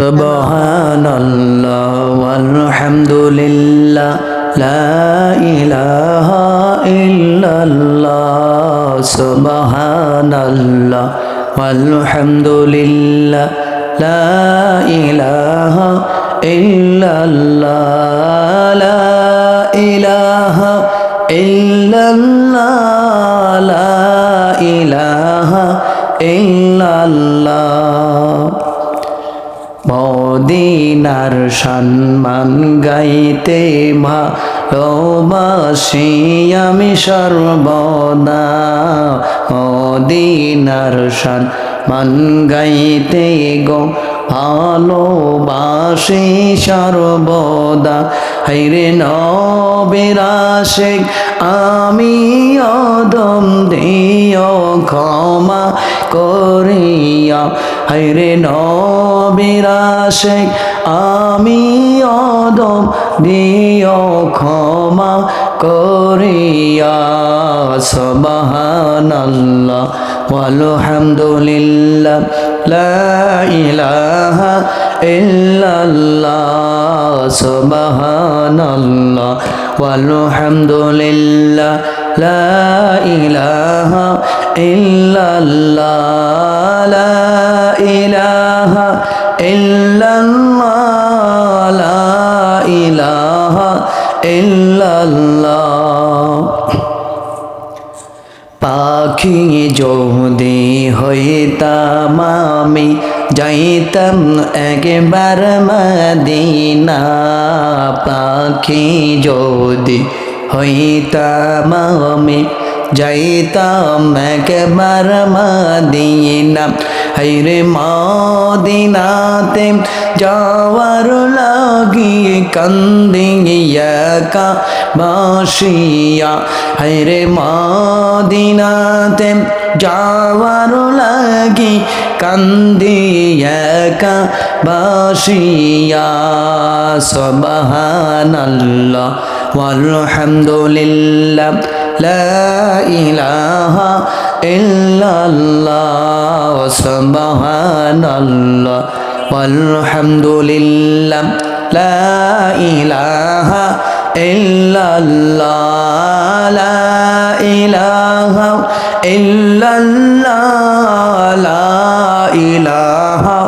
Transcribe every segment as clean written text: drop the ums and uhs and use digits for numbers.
সুবহানাল্লাহ ওয়ালহামদুলিল্লাহ লা ইলাহা ইল্লাল্লাহ সুবহানাল্লাহ ওয়ালহামদুলিল্লাহ লা ইলাহা ইল্লাল্লাহ লা ইলাহা ইল্লাল্লাহ লা ইলাহা ইল্লাল্লাহ। মদিনার সম্মান গাইতে ভালোবাসি আমি সর্বদা, মদিনার সম্মান গাইতে গো ভালোবাসি সর্বদা। হায়রে নবীর আশিক আমি অদম দিও ক্ষমা করিয়া, হায়রে নবীর আশিক আমি অদম দিও ক্ষমা করিয়া। সুবহানাল্লাহ ওয়ালহামদুলিল্লাহ লা ইলাহা ইল্লাল্লাহ সুবহানাল্লাহ ওয়ালহামদুলিল্লাহ লা ইলাহা ইল্লাল্লাহ লা ইলাহা ইল্লাল্লাহ লা ইলাহা ইল্লাল্লাহ। পাখি যদি হইতাম আমি যাইতাম একবার মদিনা, পাখি যদি হইতাম আমি যাইতাম একবার মদিনা। হায়রে মদিনাতে যাওয়ার লাগি কান্দি একা বাসিয়া, হায়রে মদিনাতে যাওয়ার লাগি কান্দি একা বাসিয়া। সুবহানাল্লাহ ওয়ালহামদুলিল্লাহ লা ইলাহা ইল্লাল্লাহ সুবহানাল্লাহ ওয়ালহামদুলিল্লাহ লা ইলাহা ইল্লাল্লাহ লা ইলাহা ইল্লাল্লাহ লা ইলাহা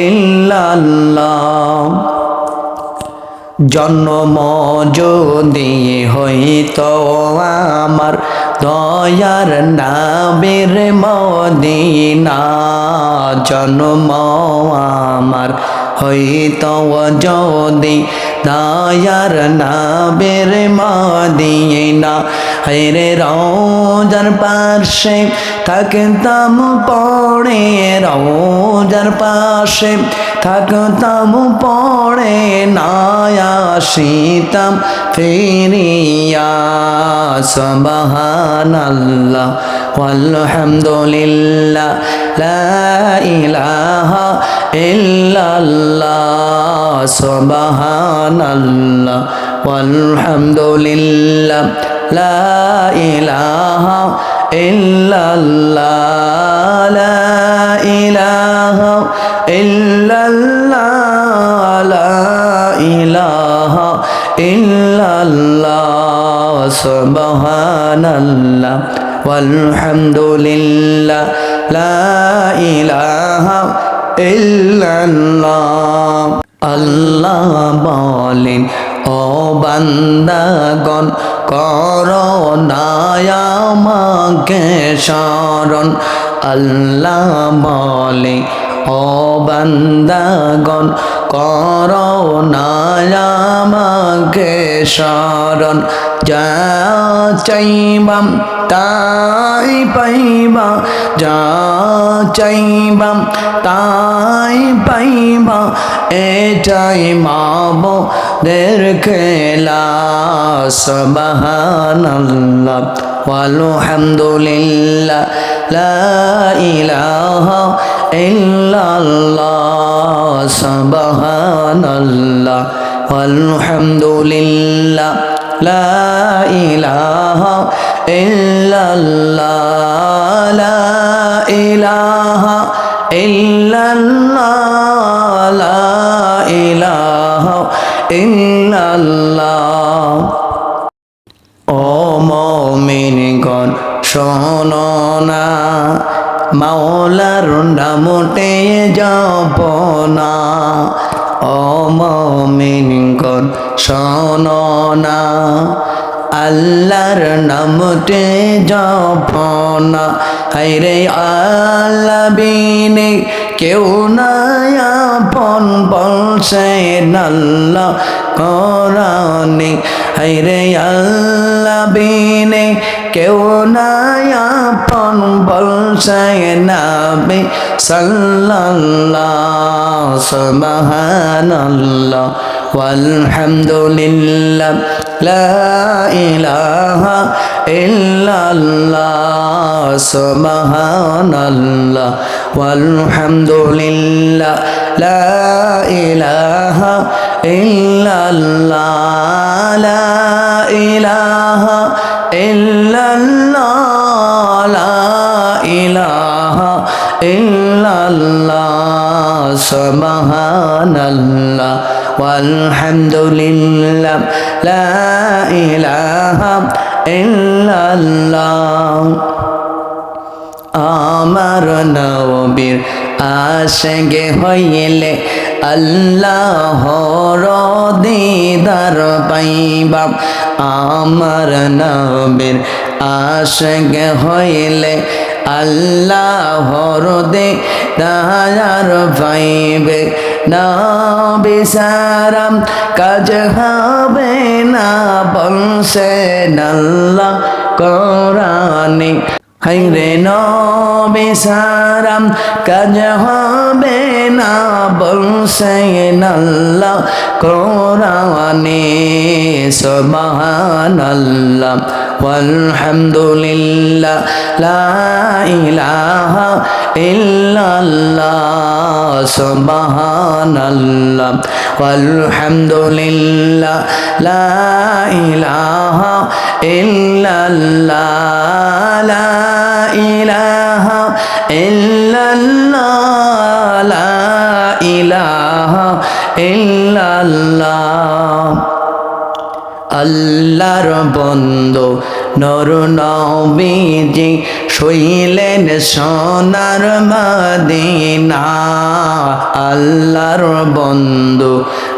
ইল্লাল্লাহ। জন্ম যদি হইতো আমার দয়ার নবীর মদিনা, জন্ম আমার হইতো যদি দয়ার নবীর মদিনা। হায়রে রওজার পাশে থাকতাম পড়ে, রওজার পাশে থাকতাম পড়ে না আসিতাম ফিরিয়া। সুবহানাল্লাহ ওয়ালহামদুলিল্লাহ লা ইলাহা ইল্লাল্লাহ সুবহানাল্লাহ ওয়ালহামদুলিল্লাহ লা ইলাহা ইল্লাল্লাহ লা ইলাহা ইল্লাল্লাহ লা ইলাহা ইল্লাল্লাহ সুবহানাল্লাহ ওয়ালহামদুলিল্লাহ লা ইলাহা ইল্লাল্লাহ। আল্লাহ বলেন ও বান্দাগণ করো না আমাকে স্মরণ, আল্লাহ বলে ও বান্দাগণ করো না আমাকে স্মরণ। যা চাইবাম তাই পাইবা, যা চাইবাম তাই পাইবা, এটাই মাবুদের খেলা। সুবহানাল্লাহ ওয়ালহামদুলিল্লাহ লা ইলাহা ইল্লাল্লাহ সুবহানাল্লাহ ওয়ালহামদুলিল্লাহ লা ইলাহা ইল্লাল্লাহ লা ইলাহা ইল্লাল্লাহ লা ইল্লাল্লাহ। ও মুমিনগণ শোনো না, মাওলার নামটি জপনা। ও মুমিনগণ শোনো না, আল্লাহর নামটি জপনা। হায়রে আল্লাহ বিনে কেউ নাই আপন বলছেন আল্লাহ কোরআনে। হায়রে আল্লাহ বিনে কেউ নাই আপন বলছেন নবী সাল্লাল্লাহ। সুবহানাল্লাহ ওয়ালহামদুলিল্লাহ লা ইলাহা ইল্লাল্লাহ। সুবহানাল্লাহ ওয়ালহামদুলিল্লাহ লা ইলাহা ইল্লাল্লাহ। লা ইলাহা ইল্লাল্লাহ, লা ইলাহা ইল্লাল্লাহ। সুবহানাল্লাহ ওয়ালহামদুলিল্লাহ লা ইলাহা ইল্লাল্লাহ। আমার নবীর আশিক হইলে আল্লাহর দিদার পাইবা। আমার নবীর আশিক হইলে আল্লাহর দিদার পাইবে। নবী সারা কাজ হবে না বলছেন আল্লাহ কোরআনে। হায়রে নবী সারা কাজ হবে না বলছেন আল্লাহ কোরআনে। সুবহানাল্লাহ ওয়ালহামদুলিল্লাহ লা ইলাহা ইল্লাল্লাহ। সুবহানাল্লাহ ওয়ালহামদুলিল্লাহ লা ইলাহা ইল্লাল্লাহ। লা ইলাহা ইল্লাল্লাহ, লা ইলাহা ইল্লাল্লাহ। আল্লাহর বন্ধু নূর নবীজি শুইলেন সোনার মদিনা। আল্লাহর বন্ধু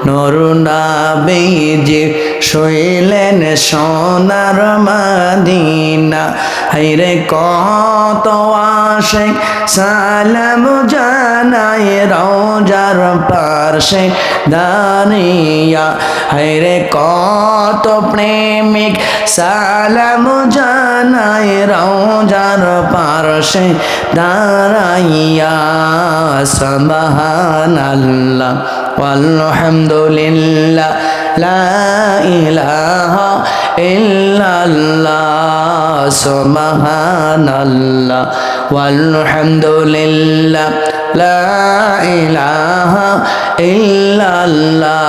নূর নবীজি শুইলেন সোনার মদিনা। হায়রে কত আশিক সালাম জানায় রওজার পাশে দাঁড়িয়া। হায়রে কত প্রেমিক সালাম জানায় রওজার পাশে দাঁড়াইয়া। সুবহানাল্লাহ ওয়ালহামদুলিল্লাহ লা ইলাহা ইল্লাল্লাহ। সুবহানাল্লাহ ওয়ালহামদুলিল্লাহ লা ইলাহা ইল্লাল্লাহ।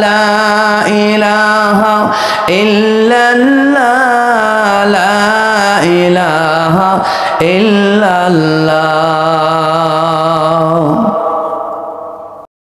লা ইলাহা ইল্লাল্লাহ, লা ইলাহা ইল্লাল্লাহ।